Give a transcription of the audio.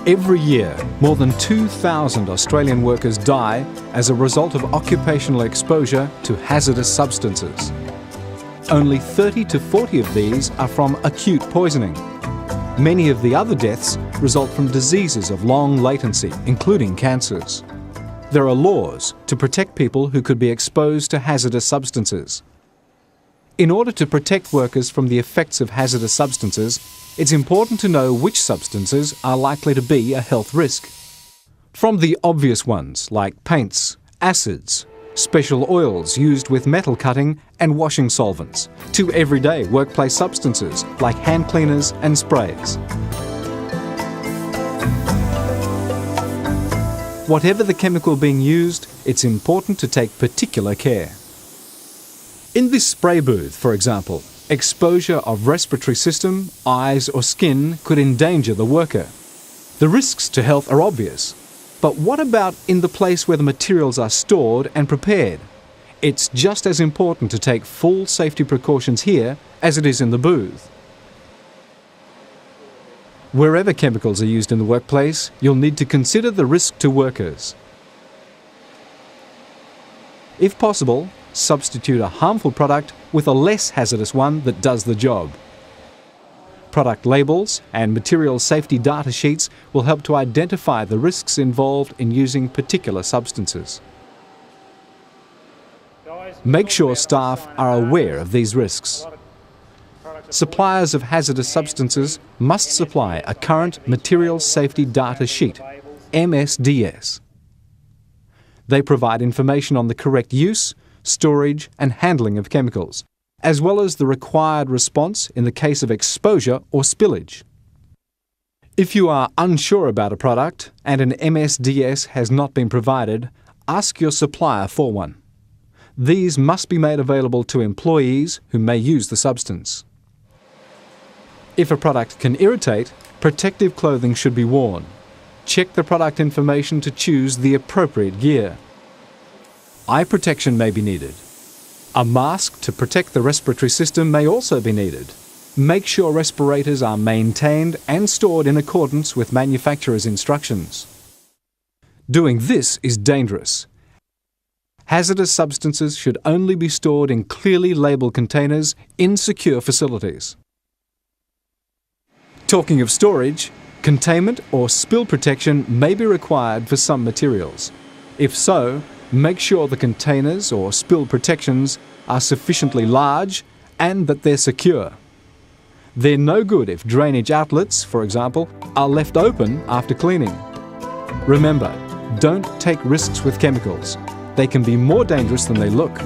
Every year, more than 2,000 Australian workers die as a result of occupational exposure to hazardous substances. Only 30 to 40 of these are from acute poisoning. Many of the other deaths result from diseases of long latency, including cancers. There are laws to protect people who could be exposed to hazardous substances. In order to protect workers from the effects of hazardous substances, it's important to know which substances are likely to be a health risk. From the obvious ones like paints, acids, special oils used with metal cutting and washing solvents, to everyday workplace substances like hand cleaners and sprays. Whatever the chemical being used, it's important to take particular care. In this spray booth, for example, exposure of respiratory system, eyes or skin could endanger the worker. The risks to health are obvious. But what about in the place where the materials are stored and prepared? It's just as important to take full safety precautions here as it is in the booth. Wherever chemicals are used in the workplace, you'll need to consider the risk to workers. If possible, substitute a harmful product with a less hazardous one that does the job. Product labels and material safety data sheets will help to identify the risks involved in using particular substances. Make sure staff are aware of these risks. Suppliers of hazardous substances must supply a current Material Safety Data Sheet, MSDS. They provide information on the correct use, storage and handling of chemicals, as well as the required response in the case of exposure or spillage. If you are unsure about a product and an MSDS has not been provided, ask your supplier for one. These must be made available to employees who may use the substance. If a product can irritate, protective clothing should be worn. Check the product information to choose the appropriate gear. Eye protection may be needed. A mask to protect the respiratory system may also be needed. Make sure respirators are maintained and stored in accordance with manufacturer's instructions. Doing this is dangerous. Hazardous substances should only be stored in clearly labelled containers in secure facilities. Talking of storage, containment or spill protection may be required for some materials. If so, make sure the containers or spill protections are sufficiently large and that they're secure. They're no good if drainage outlets, for example, are left open after cleaning. Remember, don't take risks with chemicals. They can be more dangerous than they look.